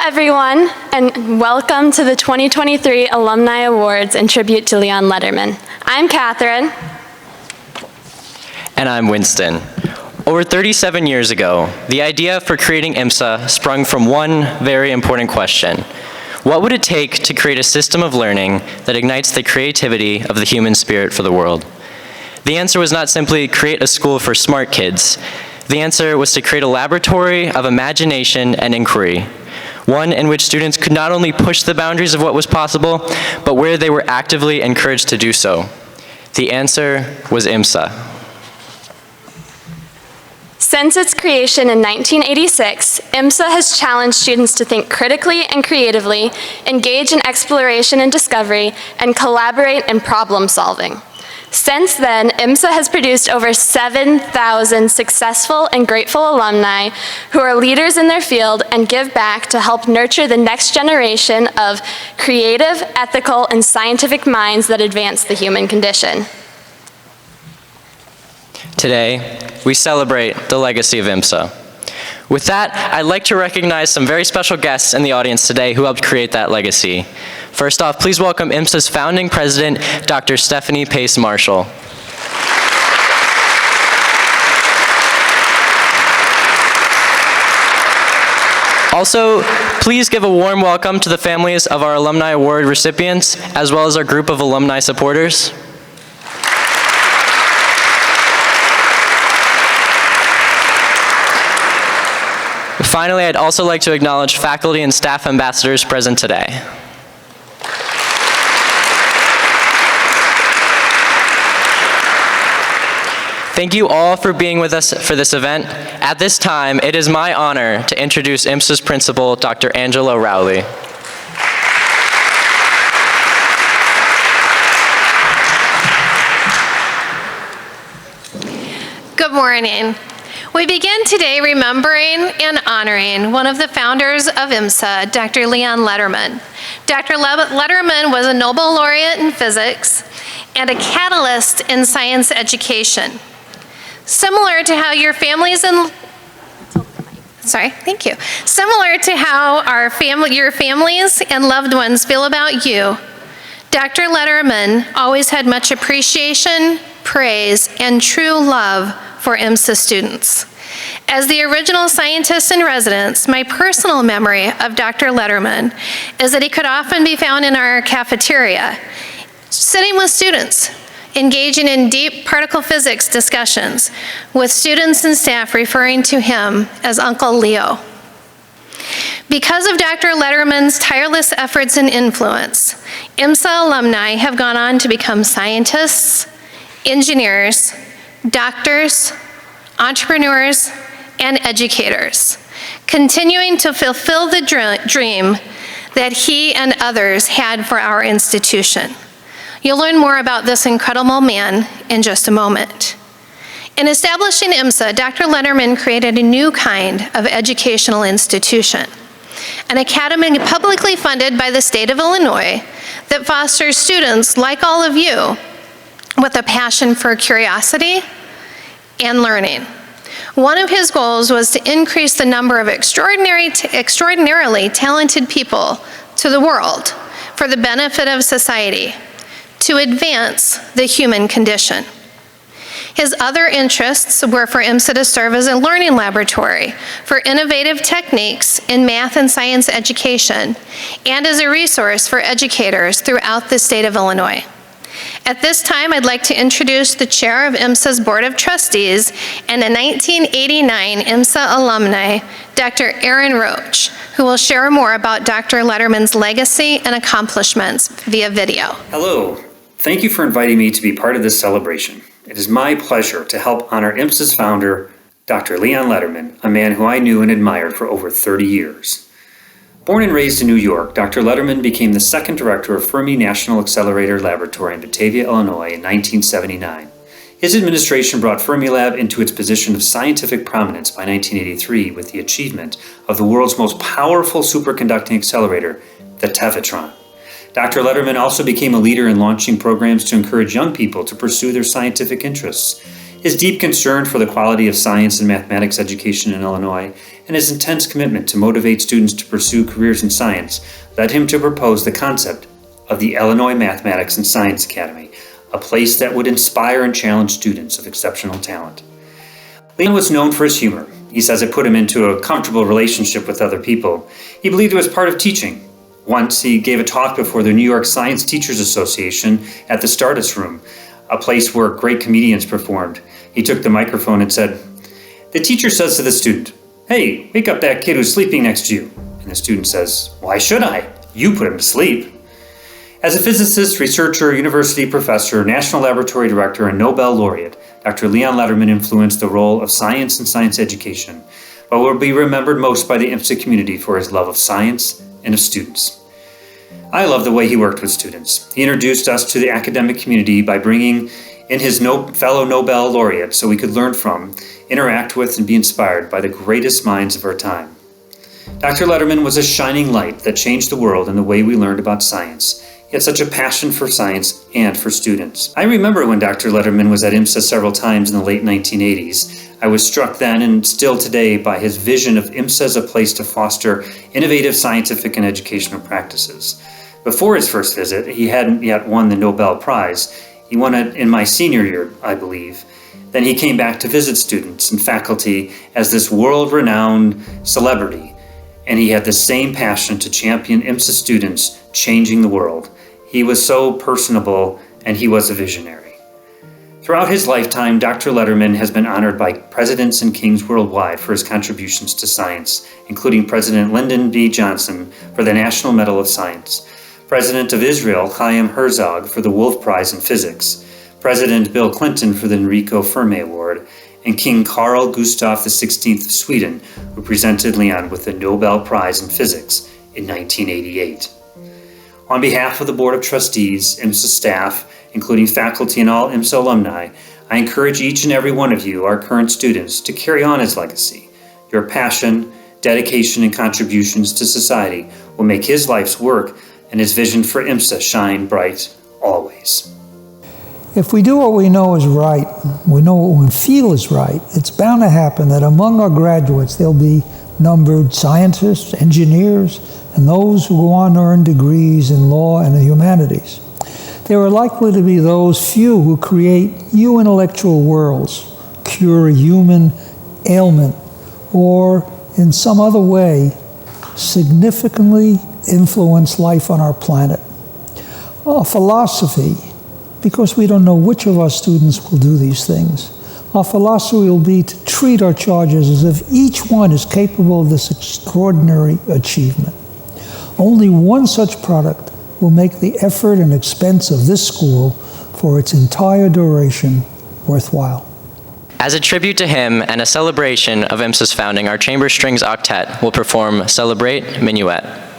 everyone, and welcome to the 2023 Alumni Awards in tribute to Leon Lederman. I'm Catherine. And I'm Winston. Over 37 years ago, the idea for creating IMSA sprung from one very important question. What would it take to create a system of learning that ignites the creativity of the human spirit for the world? The answer was not simply create a school for smart kids. The answer was to create a laboratory of imagination and inquiry, one in which students could not only push the boundaries of what was possible, but where they were actively encouraged to do so. The answer was IMSA. Since its creation in 1986, IMSA has challenged students to think critically and creatively, engage in exploration and discovery, and collaborate in problem solving. Since then, IMSA has produced over 7,000 successful and grateful alumni who are leaders in their field and give back to help nurture the next generation of creative, ethical, and scientific minds that advance the human condition. Today, we celebrate the legacy of IMSA. With that, I'd like to recognize some very special guests in the audience today who helped create that legacy. First off, please welcome IMSA's founding president, Dr. Stephanie Pace Marshall. Also, please give a warm welcome to the families of our Alumni Award recipients, as well as our group of alumni supporters. Finally, I'd also like to acknowledge faculty and staff ambassadors present today. Thank you all for being with us for this event. At this time, it is my honor to introduce IMSA's principal, Dr. Angela Rowley. Good morning. We begin today remembering and honoring one of the founders of IMSA, Dr. Leon Lederman. Dr. Lederman was a Nobel laureate in physics and a catalyst in science education. Similar to how your families and Similar to how your families and loved ones feel about you, Dr. Lederman always had much appreciation, praise, and true love for IMSA students. As the original scientist in residence, my personal memory of Dr. Lederman is that he could often be found in our cafeteria, sitting with students, engaging in deep particle physics discussions, with students and staff referring to him as Uncle Leo. Because of Dr. Lederman's tireless efforts and influence, IMSA alumni have gone on to become scientists, engineers, doctors, entrepreneurs, and educators, continuing to fulfill the dream that he and others had for our institution. You'll learn more about this incredible man in just a moment. In establishing IMSA, Dr. Lederman created a new kind of educational institution, an academy publicly funded by the state of Illinois that fosters students like all of you with a passion for curiosity and learning. One of his goals was to increase the number of extraordinarily talented people to the world for the benefit of society, to advance the human condition. His other interests were for IMSA to serve as a learning laboratory for innovative techniques in math and science education, and as a resource for educators throughout the state of Illinois. At this time, I'd like to introduce the chair of IMSA's Board of Trustees and a 1989 IMSA alumni, Dr. Aaron Roach, who will share more about Dr. Lederman's legacy and accomplishments via video. Hello. Thank you for inviting me to be part of this celebration. It is my pleasure to help honor IMSA's founder, Dr. Leon Lederman, a man who I knew and admired for over 30 years. Born and raised in New York, Dr. Lederman became the second director of Fermi National Accelerator Laboratory in Batavia, Illinois in 1979. His administration brought Fermilab into its position of scientific prominence by 1983 with the achievement of the world's most powerful superconducting accelerator, the Tevatron. Dr. Lederman also became a leader in launching programs to encourage young people to pursue their scientific interests. His deep concern for the quality of science and mathematics education in Illinois and his intense commitment to motivate students to pursue careers in science led him to propose the concept of the Illinois Mathematics and Science Academy, a place that would inspire and challenge students of exceptional talent. Leon was known for his humor. He says it put him into a comfortable relationship with other people. He believed it was part of teaching. Once he gave a talk before the New York Science Teachers Association at the Stardust Room, a place where great comedians performed. He took the microphone and said, "The teacher says to the student, 'Hey, wake up that kid who's sleeping next to you.' And the student says, 'Why should I? You put him to sleep.'" As a physicist, researcher, university professor, national laboratory director, and Nobel laureate, Dr. Leon Lederman influenced the role of science and science education, but will be remembered most by the IMSA community for his love of science and of students. I love the way he worked with students. He introduced us to the academic community by bringing in his fellow Nobel laureates so we could learn from, interact with, and be inspired by the greatest minds of our time. Dr. Lederman was a shining light that changed the world in the way we learned about science. He had such a passion for science and for students. I remember when Dr. Lederman was at IMSA several times in the late 1980s. I was struck then and still today by his vision of IMSA as a place to foster innovative scientific and educational practices. Before his first visit, he hadn't yet won the Nobel Prize. He won it in my senior year, I believe. Then he came back to visit students and faculty as this world-renowned celebrity, and he had the same passion to champion IMSA students changing the world. He was so personable, and he was a visionary. Throughout his lifetime, Dr. Lederman has been honored by presidents and kings worldwide for his contributions to science, including President Lyndon B. Johnson for the National Medal of Science, President of Israel Chaim Herzog for the Wolf Prize in Physics, President Bill Clinton for the Enrico Fermi Award, and King Carl Gustaf XVI of Sweden, who presented Leon with the Nobel Prize in Physics in 1988. On behalf of the Board of Trustees, IMSA staff, including faculty and all IMSA alumni, I encourage each and every one of you, our current students, to carry on his legacy. Your passion, dedication, and contributions to society will make his life's work and his vision for IMSA shine bright always. If we do what we know is right, we know what we feel is right, it's bound to happen that among our graduates there'll be numbered scientists, engineers, and those who go on to earn degrees in law and the humanities. There are likely to be those few who create new intellectual worlds, cure a human ailment, or in some other way significantly influence life on our planet. Our philosophy, because we don't know which of our students will do these things, our philosophy will be to treat our charges as if each one is capable of this extraordinary achievement. Only one such product will make the effort and expense of this school for its entire duration worthwhile. As a tribute to him and a celebration of IMSA's founding, our Chamber Strings Octet will perform Celebrate Minuet.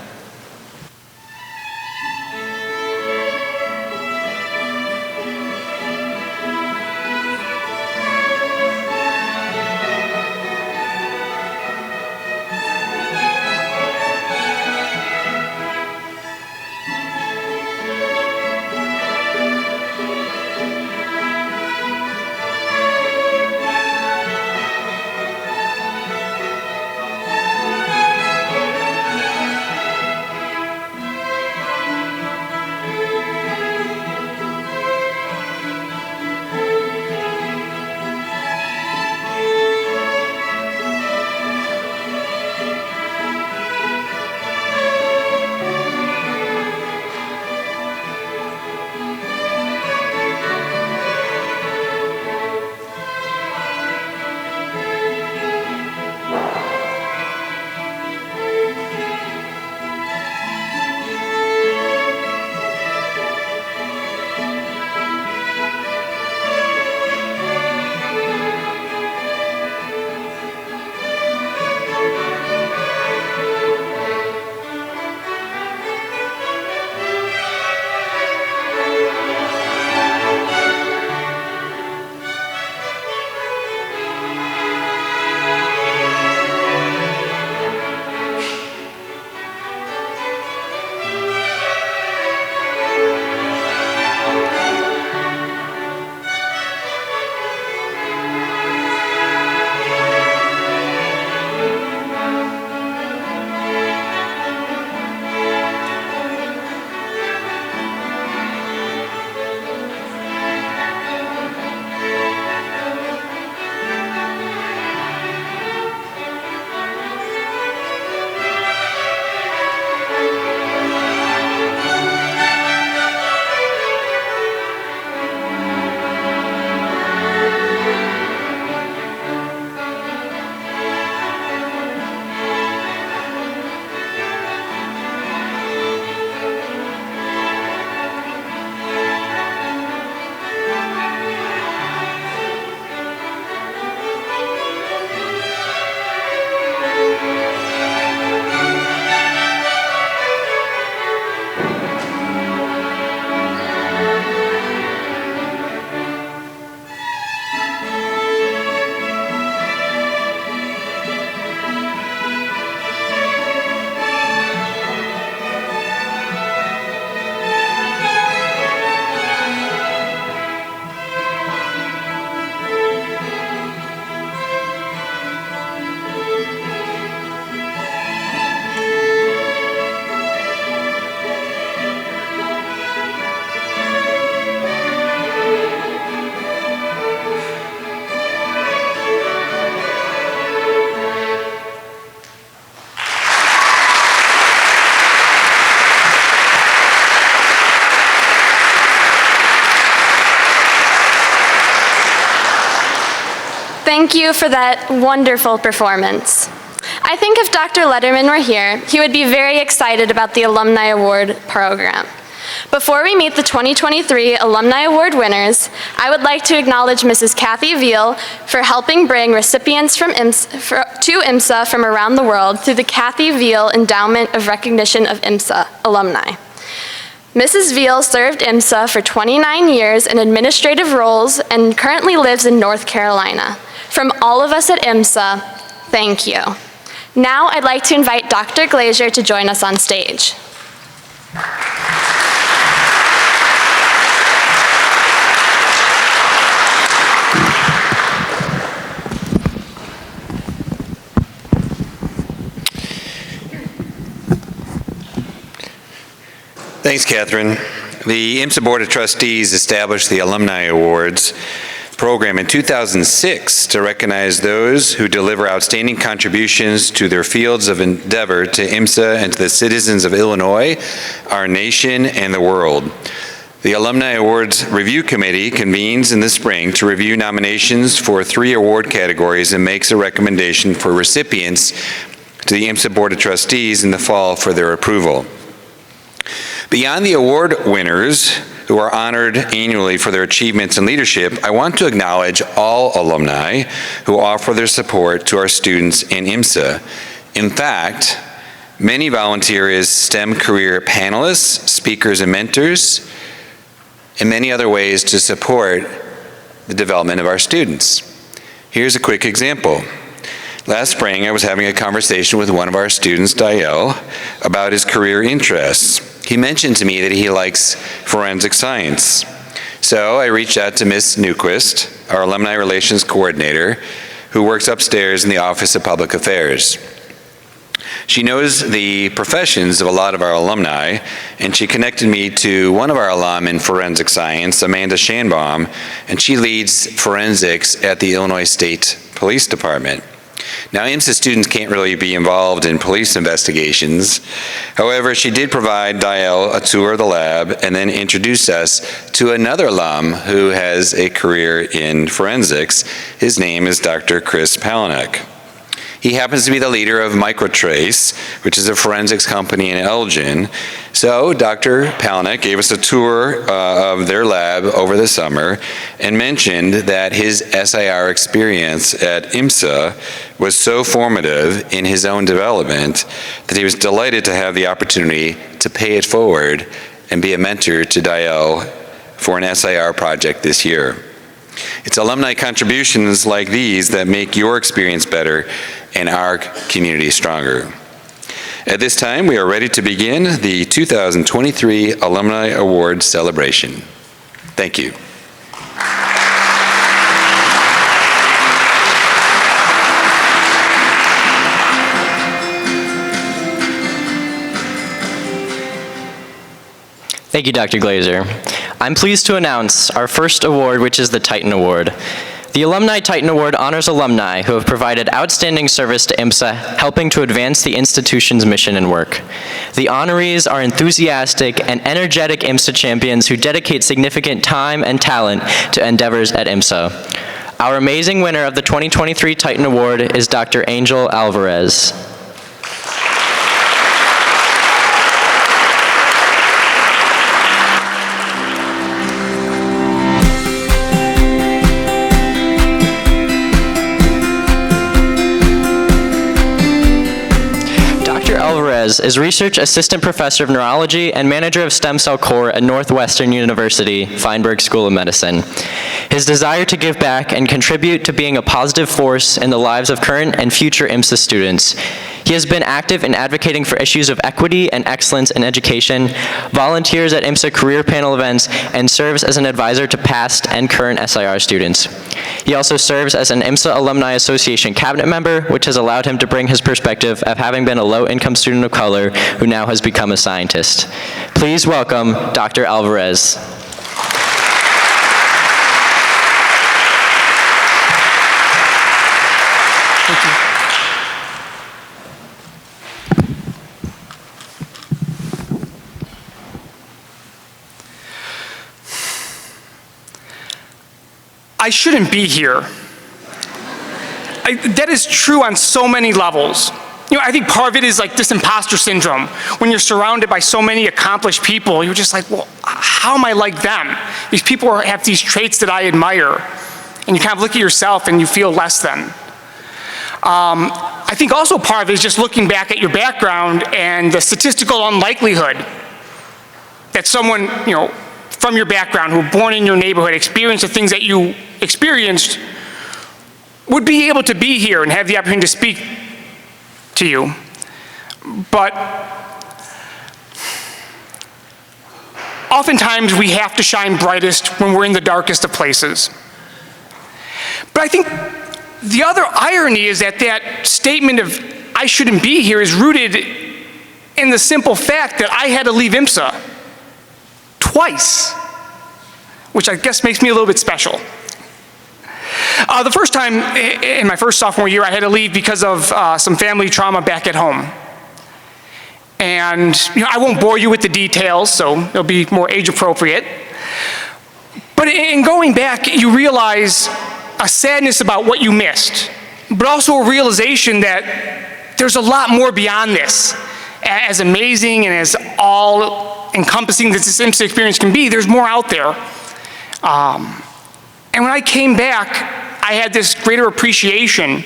Thank you for that wonderful performance. I think if Dr. Lederman were here, he would be very excited about the Alumni Award program. Before we meet the 2023 Alumni Award winners, I would like to acknowledge Mrs. Kathy Veal for helping bring recipients to IMSA from around the world through the Kathy Veal Endowment of Recognition of IMSA alumni. Mrs. Veal served IMSA for 29 years in administrative roles and currently lives in North Carolina. From all of us at IMSA, thank you. Now I'd like to invite Dr. Glazer to join us on stage. Thanks, Catherine. The IMSA Board of Trustees established the Alumni Awards program in 2006 to recognize those who deliver outstanding contributions to their fields of endeavor to IMSA and to the citizens of Illinois, our nation, and the world. The Alumni Awards Review Committee convenes in the spring to review nominations for 3 award categories and makes a recommendation for recipients to the IMSA Board of Trustees in the fall for their approval. Beyond the award winners, who are honored annually for their achievements in leadership, I want to acknowledge all alumni who offer their support to our students in IMSA. In fact, many volunteer as STEM career panelists, speakers, and mentors, and many other ways to support the development of our students. Here's a quick example. Last spring, I was having a conversation with one of our students, Diel, about his career interests. He mentioned to me that he likes forensic science. So I reached out to Ms. Newquist, our Alumni Relations Coordinator, who works upstairs in the Office of Public Affairs. She knows the professions of a lot of our alumni, and she connected me to one of our alum in forensic science, Amanda Schanbaum, and she leads forensics at the Illinois State Police Department. Now, IMSA students can't really be involved in police investigations. However, she did provide Diel a tour of the lab and then introduced us to another alum who has a career in forensics. His name is Dr. Chris Palanek. He happens to be the leader of Microtrace, which is a forensics company in Elgin. So Dr. Palanek gave us a tour of their lab over the summer and mentioned that his SIR experience at IMSA was so formative in his own development that he was delighted to have the opportunity to pay it forward and be a mentor to Diel for an SIR project this year. It's alumni contributions like these that make your experience better and our community stronger. At this time, we are ready to begin the 2023 Alumni Awards celebration. Thank you. Thank you, Dr. Glazer. I'm pleased to announce our first award, which is the Titan Award. The Alumni Titan Award honors alumni who have provided outstanding service to IMSA, helping to advance the institution's mission and work. The honorees are enthusiastic and energetic IMSA champions who dedicate significant time and talent to endeavors at IMSA. Our amazing winner of the 2023 Titan Award is Dr. Angel Alvarez. Alvarez is Research Assistant Professor of Neurology and Manager of Stem Cell Core at Northwestern University, Feinberg School of Medicine. His desire to give back and contribute to being a positive force in the lives of current and future IMSA students. He has been active in advocating for issues of equity and excellence in education, volunteers at IMSA career panel events, and serves as an advisor to past and current SIR students. He also serves as an IMSA Alumni Association cabinet member, which has allowed him to bring his perspective of having been a low-income student of color who now has become a scientist. Please welcome Dr. Alvarez. Thank you. I shouldn't be here. that is true on so many levels. I think part of it is like this imposter syndrome. When you're surrounded by so many accomplished people, you're just like, well, how am I like them? These people have these traits that I admire. And you kind of look at yourself and you feel less than. I think also part of it is just looking back at your background and the statistical unlikelihood that someone, from your background, who were born in your neighborhood, experienced the things that you experienced, would be able to be here and have the opportunity to speak to you. But oftentimes we have to shine brightest when we're in the darkest of places. But I think the other irony is that that statement of I shouldn't be here is rooted in the simple fact that I had to leave IMSA twice, which I guess makes me a little bit special. The first time in my first sophomore year, I had to leave because of some family trauma back at home. And I won't bore you with the details, so it'll be more age appropriate. But in going back, you realize a sadness about what you missed, but also a realization that there's a lot more beyond this. As amazing and as all-encompassing that this IMSA experience can be, there's more out there. And when I came back, I had this greater appreciation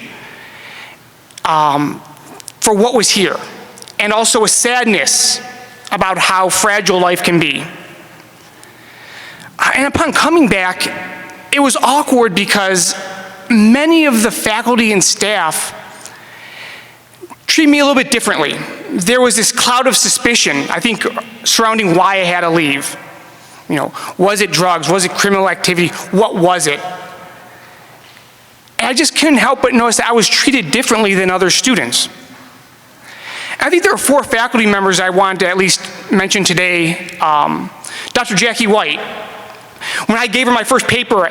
for what was here, and also a sadness about how fragile life can be. And upon coming back, it was awkward because many of the faculty and staff treated me a little bit differently. There was this cloud of suspicion, I think, surrounding why I had to leave. Was it drugs? Was it criminal activity? What was it? And I just couldn't help but notice that I was treated differently than other students. I think there are 4 faculty members I wanted to at least mention today. Dr. Jackie White. When I gave her my first paper,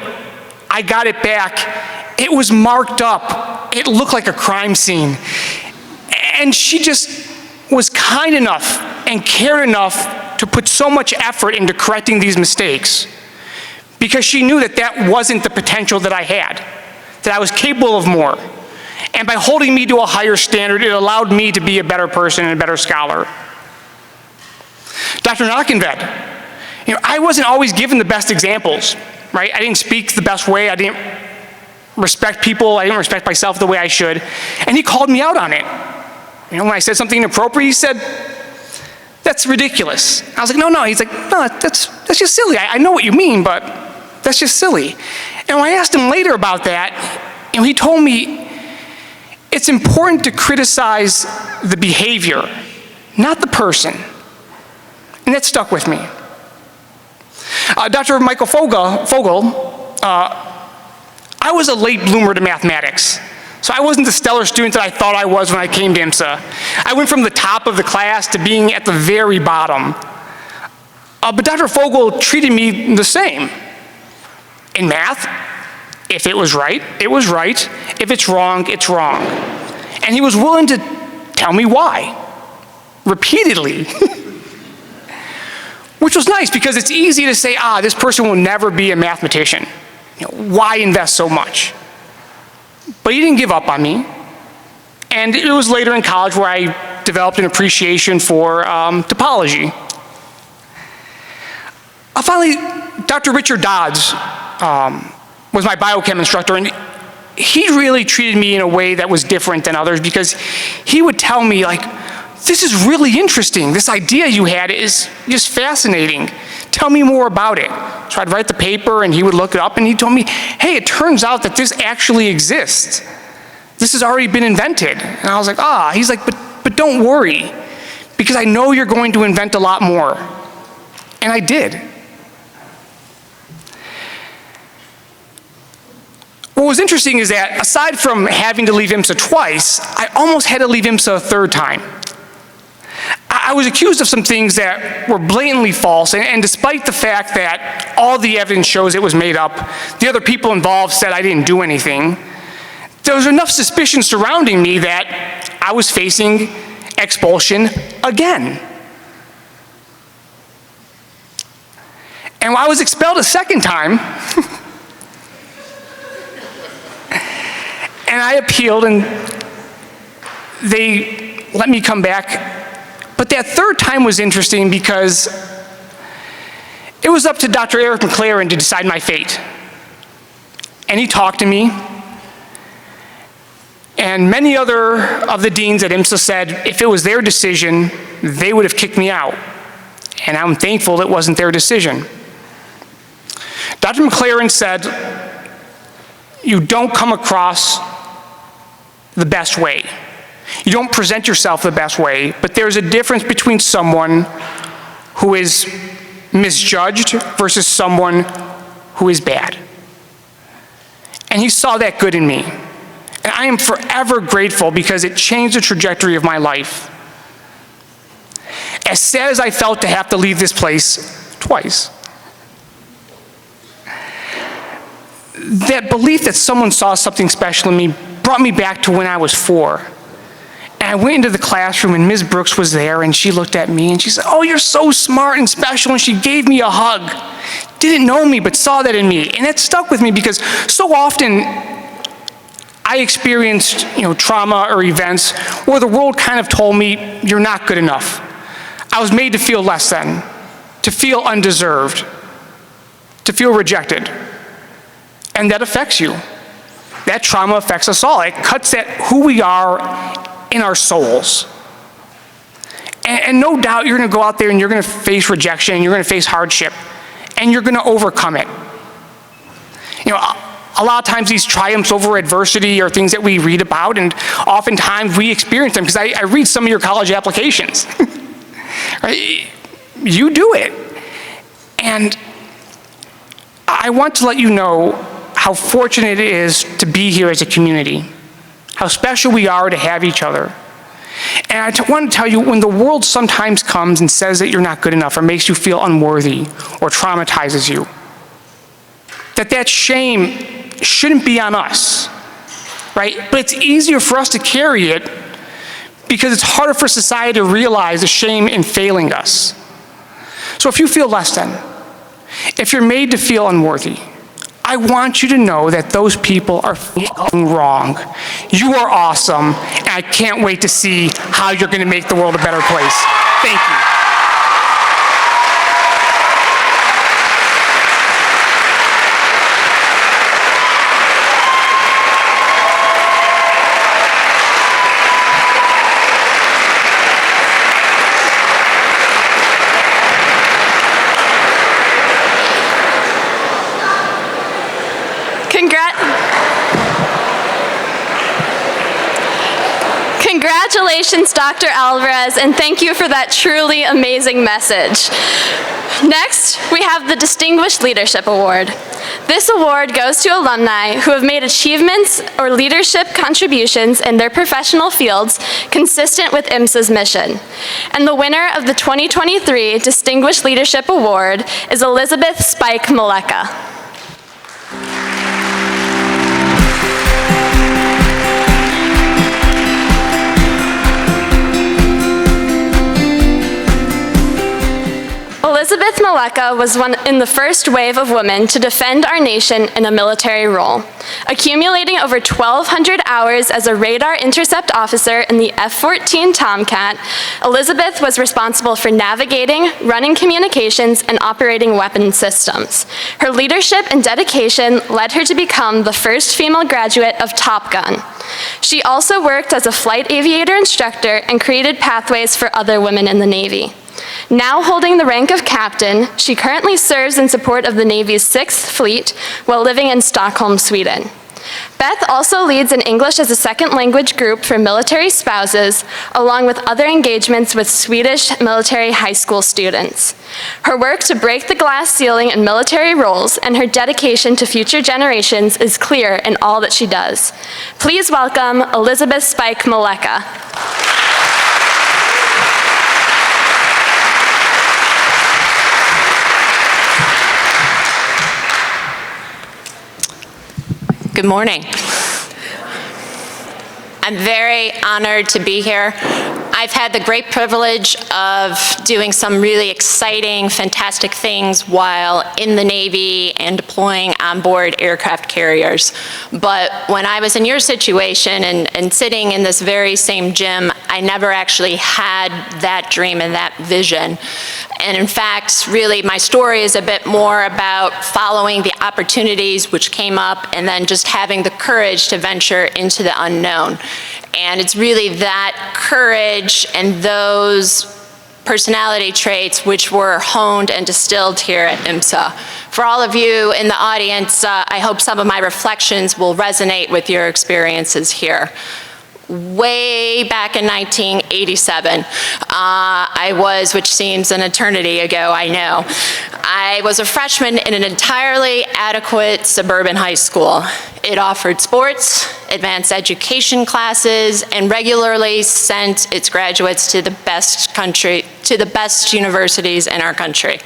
I got it back. It was marked up. It looked like a crime scene. And she just was kind enough and cared enough to put so much effort into correcting these mistakes because she knew that that wasn't the potential that I had, that I was capable of more. And by holding me to a higher standard, it allowed me to be a better person and a better scholar. Dr. Nachenved, I wasn't always given the best examples, right? I didn't speak the best way. I didn't respect people. I didn't respect myself the way I should. And he called me out on it. When I said something inappropriate, he said, "That's ridiculous." I was like, no. He's like, "No, that's just silly. I know what you mean, but that's just silly." And when I asked him later about that, he told me, it's important to criticize the behavior, not the person. And that stuck with me. Dr. Michael Fogel, I was a late bloomer to mathematics. So I wasn't the stellar student that I thought I was when I came to IMSA. I went from the top of the class to being at the very bottom. But Dr. Fogel treated me the same. In math, if it was right, it was right. If it's wrong, it's wrong. And he was willing to tell me why, repeatedly. Which was nice because it's easy to say, this person will never be a mathematician. Why invest so much? But he didn't give up on me. And it was later in college where I developed an appreciation for topology. Finally, Dr. Richard Dodds was my biochem instructor, and he really treated me in a way that was different than others because he would tell me, this is really interesting. This idea you had is just fascinating. Tell me more about it. So I'd write the paper and he would look it up and he told me, hey, it turns out that this actually exists. This has already been invented. And I was like, He's like, but don't worry because I know you're going to invent a lot more. And I did. What was interesting is that aside from having to leave IMSA twice, I almost had to leave IMSA a third time. I was accused of some things that were blatantly false, and despite the fact that all the evidence shows it was made up, the other people involved said I didn't do anything, there was enough suspicion surrounding me that I was facing expulsion again. And when I was expelled a second time, and And I appealed, and they let me come back. But that third time was interesting because it was up to Dr. Eric McLaren to decide my fate. And he talked to me. And many other of the deans at IMSA said if it was their decision, they would have kicked me out. And I'm thankful it wasn't their decision. Dr. McLaren said, you don't come across the best way. You don't present yourself the best way, but there's a difference between someone who is misjudged versus someone who is bad. And he saw that good in me. And I am forever grateful because it changed the trajectory of my life. As sad as I felt to have to leave this place twice, that belief that someone saw something special in me brought me back to when I was 4. And I went into the classroom and Ms. Brooks was there and she looked at me and she said, "Oh, you're so smart and special," and she gave me a hug. Didn't know me, but saw that in me. And it stuck with me because so often I experienced, trauma or events where the world kind of told me, you're not good enough. I was made to feel less than, to feel undeserved, to feel rejected. And that affects you. That trauma affects us all. It cuts at who we are in our souls. And no doubt you're going to go out there and you're going to face rejection, you're going to face hardship, and you're going to overcome it. A lot of times these triumphs over adversity are things that we read about, and oftentimes we experience them, because I read some of your college applications. Right? You do it. And I want to let you know how fortunate it is to be here as a community, how special we are to have each other. And I want to tell you, when the world sometimes comes and says that you're not good enough or makes you feel unworthy or traumatizes you, that shame shouldn't be on us, right? But it's easier for us to carry it because it's harder for society to realize the shame in failing us. So if you feel less than, if you're made to feel unworthy, I want you to know that those people are wrong. You are awesome, and I can't wait to see how you're going to make the world a better place. Thank you. Congratulations, Dr. Alvarez, and thank you for that truly amazing message. Next, we have the Distinguished Leadership Award. This award goes to alumni who have made achievements or leadership contributions in their professional fields consistent with IMSA's mission. And the winner of the 2023 Distinguished Leadership Award is Elizabeth Spike Maleka. Elizabeth Maleka was in the first wave of women to defend our nation in a military role. Accumulating over 1,200 hours as a radar intercept officer in the F-14 Tomcat, Elizabeth was responsible for navigating, running communications, and operating weapon systems. Her leadership and dedication led her to become the first female graduate of Top Gun. She also worked as a flight aviator instructor and created pathways for other women in the Navy. Now holding the rank of captain, she currently serves in support of the Navy's 6th Fleet while living in Stockholm, Sweden. Beth also leads an English as a second language group for military spouses, along with other engagements with Swedish military high school students. Her work to break the glass ceiling in military roles and her dedication to future generations is clear in all that she does. Please welcome Elizabeth Spike Maleka. Good morning. I'm very honored to be here. I've had the great privilege of doing some really exciting, fantastic things while in the Navy and deploying onboard aircraft carriers. But when I was in your situation and sitting in this very same gym, I never actually had that dream and that vision. And in fact, really, my story is a bit more about following the opportunities which came up and then just having the courage to venture into the unknown. And it's really that courage and those personality traits which were honed and distilled here at IMSA. For all of you in the audience, I hope some of my reflections will resonate with your experiences here. Way back in 1987, I was, which seems an eternity ago, I know, I was a freshman in an entirely adequate suburban high school. It offered sports, advanced education classes, and regularly sent its graduates to the best universities in our country.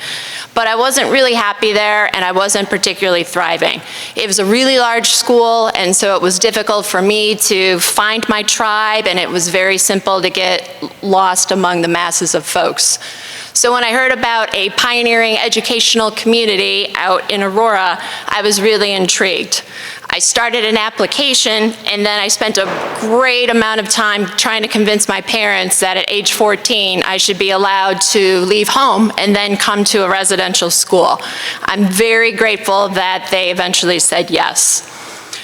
But I wasn't really happy there, and I wasn't particularly thriving. It was a really large school, and so it was difficult for me to find my tribe, and it was very simple to get lost among the masses of folks. So when I heard about a pioneering educational community out in Aurora, I was really intrigued. I started an application, and then I spent a great amount of time trying to convince my parents that at age 14, I should be allowed to leave home and then come to a residential school. I'm very grateful that they eventually said yes.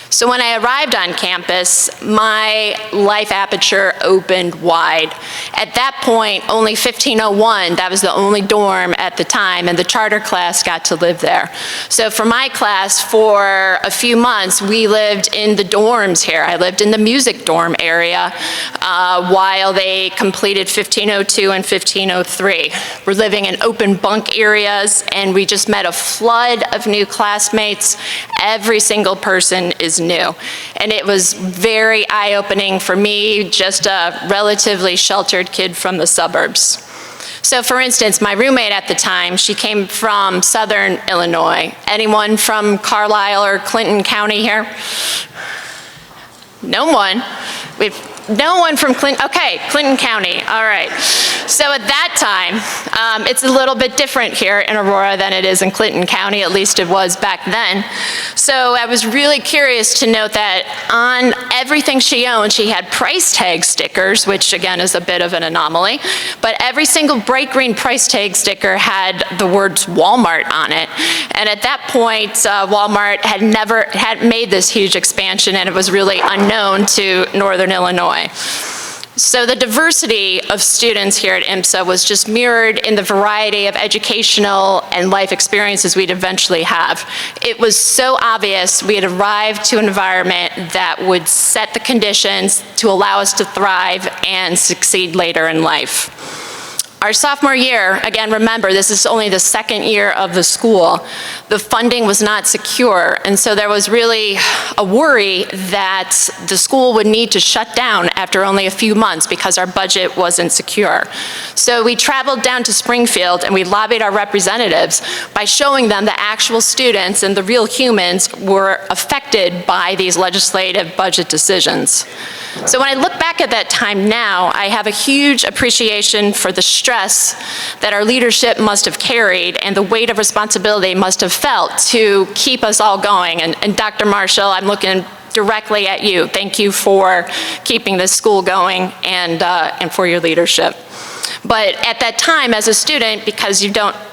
So when I arrived on campus, my life aperture opened wide. At that point, only 1501, that was the only dorm at the time, and the charter class got to live there. So for my class, for a few months, we lived in the dorms here. I lived in the music dorm area while they completed 1502 and 1503. We're living in open bunk areas, and we just met a flood of new classmates. Every single person is new. And it was very eye-opening for me, just a relatively sheltered kid from the suburbs. So for instance, my roommate at the time, she came from Southern Illinois. Anyone from Carlisle or Clinton County here? No one. No one from Clinton, okay, Clinton County, all right. So at that time, it's a little bit different here in Aurora than it is in Clinton County, at least it was back then. So I was really curious to note that on everything she owned, she had price tag stickers, which again is a bit of an anomaly, but every single bright green price tag sticker had the words Walmart on it. And at that point, Walmart had made this huge expansion, and it was really unknown to Northern Illinois. So the diversity of students here at IMSA was just mirrored in the variety of educational and life experiences we'd eventually have. It was so obvious we had arrived to an environment that would set the conditions to allow us to thrive and succeed later in life. Our sophomore year, again, remember, this is only the second year of the school, the funding was not secure, and so there was really a worry that the school would need to shut down after only a few months because our budget wasn't secure. So we traveled down to Springfield and we lobbied our representatives by showing them the actual students and the real humans were affected by these legislative budget decisions. So when I look back at that time now, I have a huge appreciation for the stress that our leadership must have carried and the weight of responsibility must have felt to keep us all going. And Dr. Marshall, I'm looking directly at you. Thank you for keeping this school going and for your leadership. But at that time, as a student, because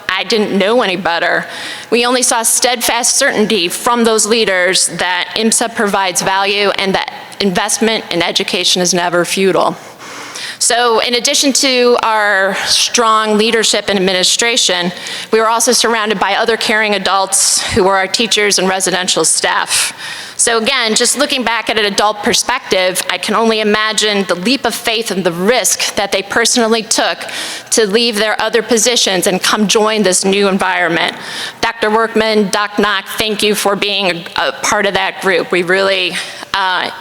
I didn't know any better, we only saw steadfast certainty from those leaders that IMSA provides value and that investment in education is never futile. So in addition to our strong leadership and administration, we were also surrounded by other caring adults who were our teachers and residential staff. So again, just looking back at an adult perspective, I can only imagine the leap of faith and the risk that they personally took to leave their other positions and come join this new environment. Dr. Workman, Doc Knock, thank you for being a part of that group. We really,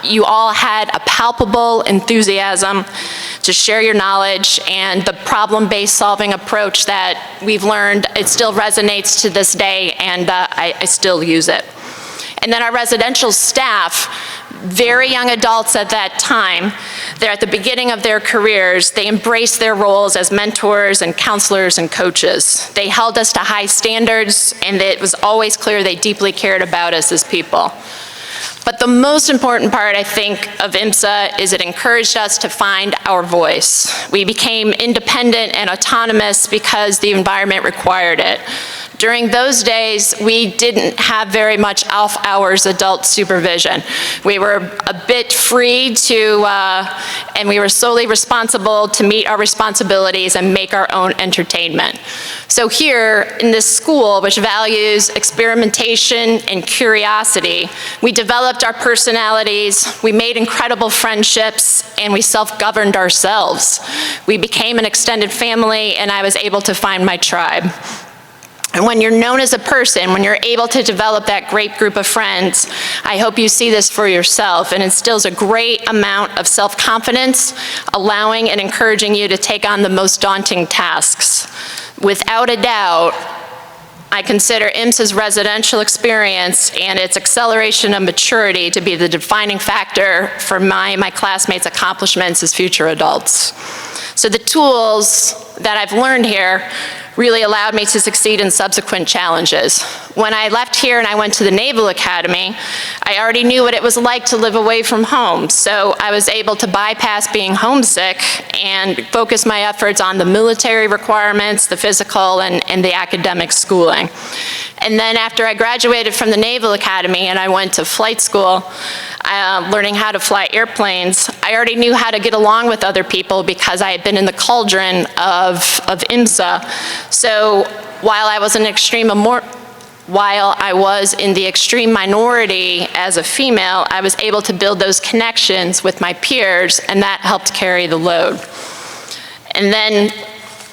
you all had a palpable enthusiasm to share your knowledge, and the problem-based solving approach that we've learned, it still resonates to this day, and I still use it. And then our residential staff, very young adults at that time, they're at the beginning of their careers, they embraced their roles as mentors and counselors and coaches. They held us to high standards, and it was always clear they deeply cared about us as people. But the most important part, I think, of IMSA is it encouraged us to find our voice. We became independent and autonomous because the environment required it. During those days, we didn't have very much off-hours adult supervision. We were a bit free to, and we were solely responsible to meet our responsibilities and make our own entertainment. So here in this school, which values experimentation and curiosity, we developed our personalities, we made incredible friendships, and we self-governed ourselves. We became an extended family, and I was able to find my tribe. And when you're known as a person, when you're able to develop that great group of friends, I hope you see this for yourself, and instills a great amount of self-confidence, allowing and encouraging you to take on the most daunting tasks. Without a doubt, I consider IMSA's residential experience and its acceleration of maturity to be the defining factor for my classmates' accomplishments as future adults. So the tools that I've learned here really allowed me to succeed in subsequent challenges. When I left here and I went to the Naval Academy, I already knew what it was like to live away from home, so I was able to bypass being homesick and focus my efforts on the military requirements, the physical, and the academic schooling. And then after I graduated from the Naval Academy and I went to flight school, learning how to fly airplanes, I already knew how to get along with other people because I had been in the cauldron of IMSA. So while I was in the extreme minority as a female, I was able to build those connections with my peers, and that helped carry the load. And then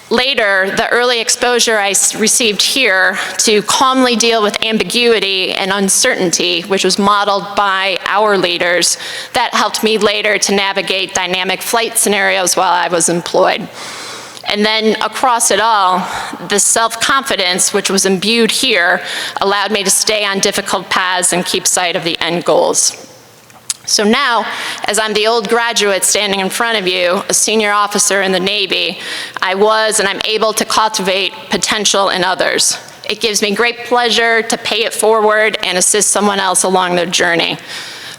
later, the early exposure I received here to calmly deal with ambiguity and uncertainty, which was modeled by our leaders, that helped me later to navigate dynamic flight scenarios while I was employed. And then across it all, the self-confidence which was imbued here allowed me to stay on difficult paths and keep sight of the end goals. So now, as I'm the old graduate standing in front of you, a senior officer in the Navy, I was and I'm able to cultivate potential in others. It gives me great pleasure to pay it forward and assist someone else along their journey.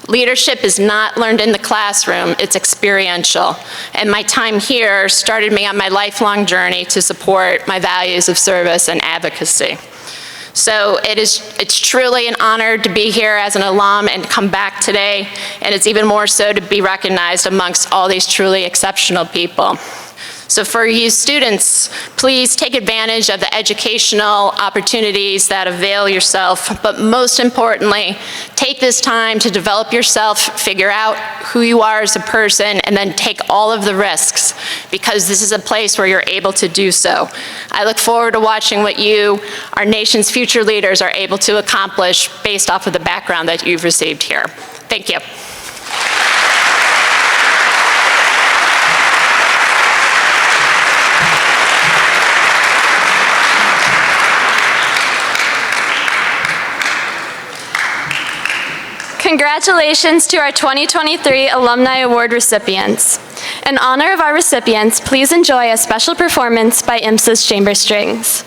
Leadership is not learned in the classroom, it's experiential. And my time here started me on my lifelong journey to support my values of service and advocacy. So it's truly an honor to be here as an alum and come back today, and it's even more so to be recognized amongst all these truly exceptional people. So for you students, please take advantage of the educational opportunities that avail yourself, but most importantly, take this time to develop yourself, figure out who you are as a person, and then take all of the risks, because this is a place where you're able to do so. I look forward to watching what you, our nation's future leaders, are able to accomplish based off of the background that you've received here. Thank you. Congratulations to our 2023 Alumni Award recipients. In honor of our recipients, please enjoy a special performance by IMSA's Chamber Strings.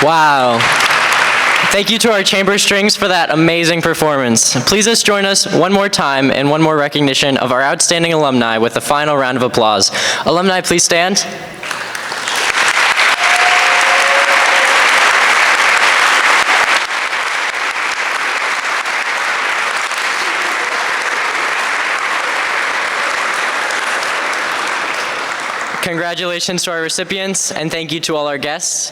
Wow. Thank you to our chamber strings for that amazing performance. Please just join us one more time in one more recognition of our outstanding alumni with a final round of applause. Alumni, please stand. Congratulations to our recipients, and thank you to all our guests.